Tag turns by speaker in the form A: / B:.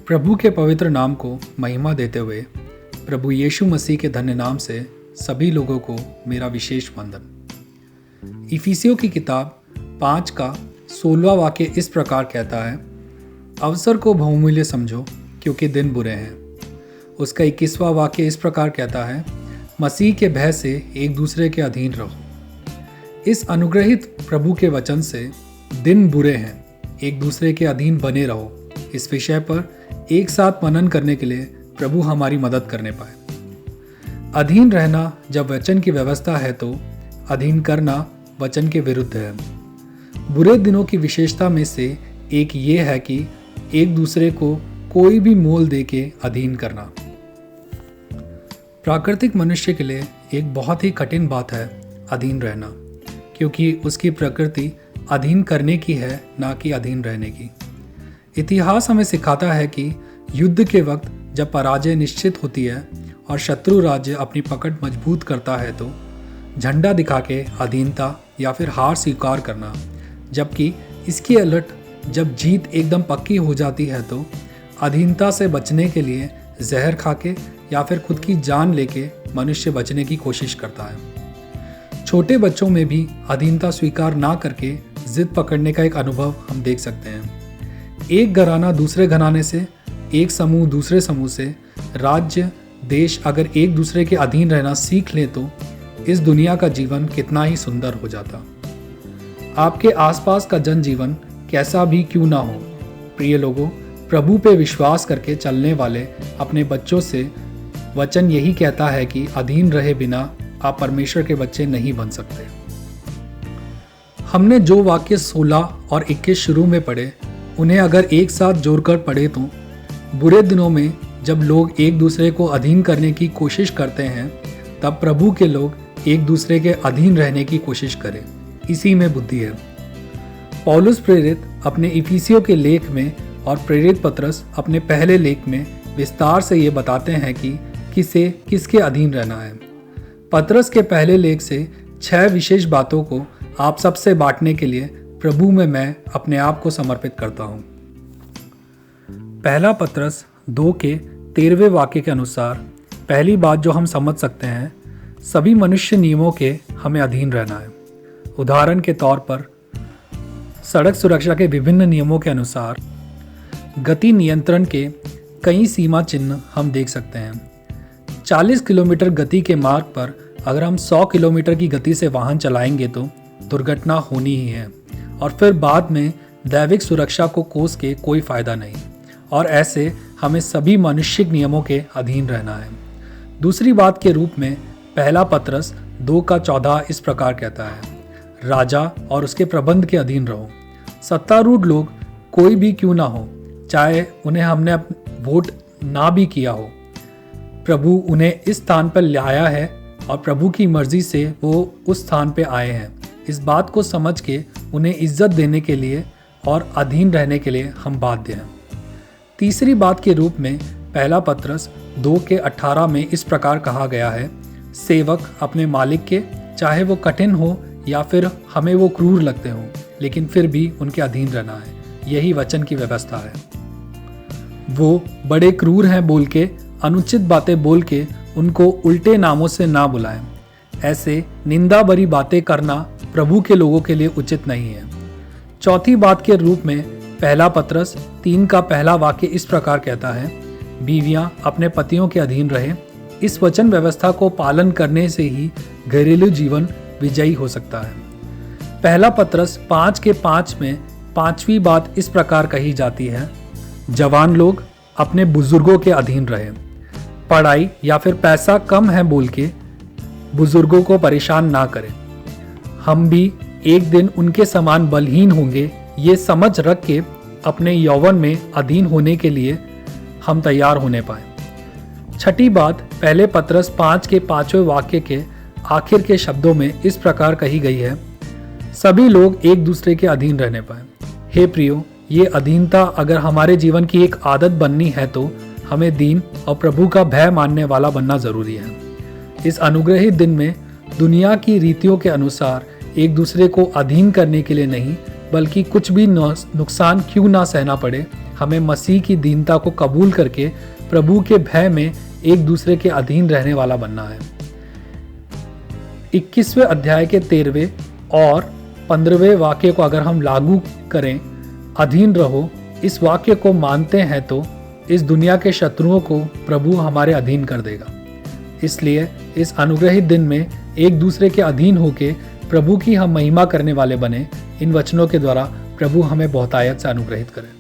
A: प्रभु के पवित्र नाम को महिमा देते हुए प्रभु यीशु मसीह के धन्य नाम से सभी लोगों को मेरा विशेष वंदन। इफिसियों की किताब 5 का 16वां वाक्य इस प्रकार कहता है, अवसर को बहुमूल्य समझो क्योंकि दिन बुरे हैं। उसका 21वां वाक्य इस प्रकार कहता है, मसीह के भय से एक दूसरे के अधीन रहो। इस अनुग्रहित प्रभु के वचन से दिन बुरे हैं, एक दूसरे के अधीन बने रहो, इस विषय पर एक साथ मनन करने के लिए प्रभु हमारी मदद करने पाए। अधीन रहना जब वचन की व्यवस्था है तो अधीन करना वचन के विरुद्ध है। बुरे दिनों की विशेषता में से एक ये है कि एक दूसरे को कोई भी मोल दे के अधीन करना। प्राकृतिक मनुष्य के लिए एक बहुत ही कठिन बात है अधीन रहना, क्योंकि उसकी प्रकृति अधीन करने की है, ना कि अधीन रहने की। इतिहास हमें सिखाता है कि युद्ध के वक्त जब पराजय निश्चित होती है और शत्रु राज्य अपनी पकड़ मजबूत करता है तो झंडा दिखा के अधीनता या फिर हार स्वीकार करना, जबकि इसकी उलट जब जीत एकदम पक्की हो जाती है तो अधीनता से बचने के लिए जहर खा के या फिर खुद की जान लेके मनुष्य बचने की कोशिश करता है। छोटे बच्चों में भी अधीनता स्वीकार ना करके जिद पकड़ने का एक अनुभव हम देख सकते हैं। एक घराना दूसरे घराने से, एक समूह दूसरे समूह से, राज्य देश अगर एक दूसरे के अधीन रहना सीख ले तो इस दुनिया का जीवन कितना ही सुंदर हो जाता। आपके आसपास का जनजीवन कैसा भी क्यों ना हो, प्रिय लोगों, प्रभु पे विश्वास करके चलने वाले अपने बच्चों से वचन यही कहता है कि अधीन रहे बिना आप परमेश्वर के बच्चे नहीं बन सकते। हमने जो वाक्य 16 और 21 शुरू में पढ़े, उन्हें अगर एक साथ जोड़कर पढ़े तो बुरे दिनों में जब लोग एक दूसरे को अधीन करने की कोशिश करते हैं, तब प्रभु के लोग एक दूसरे के अधीन रहने की कोशिश करें। इसी में बुद्धि है। पौलुस प्रेरित अपने इफिसियों के लेख में और प्रेरित पतरस अपने पहले लेख में विस्तार से ये बताते हैं कि किसे किसके अधीन रहना है। पतरस के पहले लेख से 6 विशेष बातों को आप सबसे बांटने के लिए प्रभु में मैं अपने आप को समर्पित करता हूँ। पहला पतरस 2 के 13वें वाक्य के अनुसार पहली बात जो हम समझ सकते हैं, सभी मनुष्य नियमों के हमें अधीन रहना है। उदाहरण के तौर पर सड़क सुरक्षा के विभिन्न नियमों के अनुसार गति नियंत्रण के कई सीमा चिन्ह हम देख सकते हैं। 40 किलोमीटर गति के मार्ग पर अगर हम 100 किलोमीटर की गति से वाहन चलाएंगे तो दुर्घटना होनी ही है, और फिर बाद में दैविक सुरक्षा को कोस के कोई फायदा नहीं। और ऐसे हमें सभी मानुषिक नियमों के अधीन रहना है। दूसरी बात के रूप में पहला पतरस 2 का 14 इस प्रकार कहता है, राजा और उसके प्रबंध के अधीन रहो। सत्तारूढ़ लोग कोई भी क्यों ना हो, चाहे उन्हें हमने वोट ना भी किया हो, प्रभु उन्हें इस स्थान पर लाया है और प्रभु की मर्जी से वो उस स्थान पे आए हैं। इस बात को समझ के उन्हें इज्जत देने के लिए और अधीन रहने के लिए हम बाध्य हैं। तीसरी बात के रूप में पहला पतरस 2 के 18 में इस प्रकार कहा गया है, सेवक अपने मालिक के, चाहे वो कठिन हो या फिर हमें वो क्रूर लगते हो, लेकिन फिर भी उनके अधीन रहना है। यही वचन की व्यवस्था है। वो बड़े क्रूर हैं बोल के, अनुचित बातें बोल के उनको उल्टे नामों से ना बुलाएं। ऐसे निंदा भरी बातें करना प्रभु के लोगों के लिए उचित नहीं है। चौथी बात के रूप में पहला पतरस 3 का पहला वाक्य इस प्रकार कहता है, बीवियां अपने पतियों के अधीन रहें। इस वचन व्यवस्था को पालन करने से ही घरेलू जीवन विजयी हो सकता है। पहला पतरस 5 के 5 में 5वीं बात इस प्रकार कही जाती है, जवान लोग अपने बुजुर्गों के अधीन रहें। पढ़ाई या फिर पैसा कम है बोल के बुजुर्गों को परेशान ना करें। हम भी एक दिन उनके समान बलहीन होंगे, ये समझ रख के अपने यौवन में अधीन होने के लिए हम तैयार होने पाए। छठी बात पहले पतरस 5 के 5वें वाक्य के आखिर के शब्दों में इस प्रकार कही गई है, सभी लोग एक दूसरे के अधीन रहने पाए। हे प्रियो, ये अधीनता अगर हमारे जीवन की एक आदत बननी है तो हमें दीन और प्रभु का भय मानने वाला बनना जरूरी है। इस अनुग्रहित दिन में दुनिया की रीतियों के अनुसार एक दूसरे को अधीन करने के लिए नहीं, बल्कि कुछ भी नुकसान क्यों ना सहना पड़े, हमें मसीह की दीनता को कबूल करके प्रभु के भय में एक दूसरे के अधीन रहने वाला बनना है। 21वें अध्याय के 13वें और 15वें वाक्य को अगर हम लागू करें, अधीन रहो, इस वाक्य को मानते हैं तो इस दुनिया के शत्रुओं को प्रभु हमारे अधीन कर देगा। इसलिए इस अनुग्रहित दिन में एक दूसरे के अधीन होके प्रभु की हम महिमा करने वाले बने। इन वचनों के द्वारा प्रभु हमें बहुतायत से अनुग्रहित करें।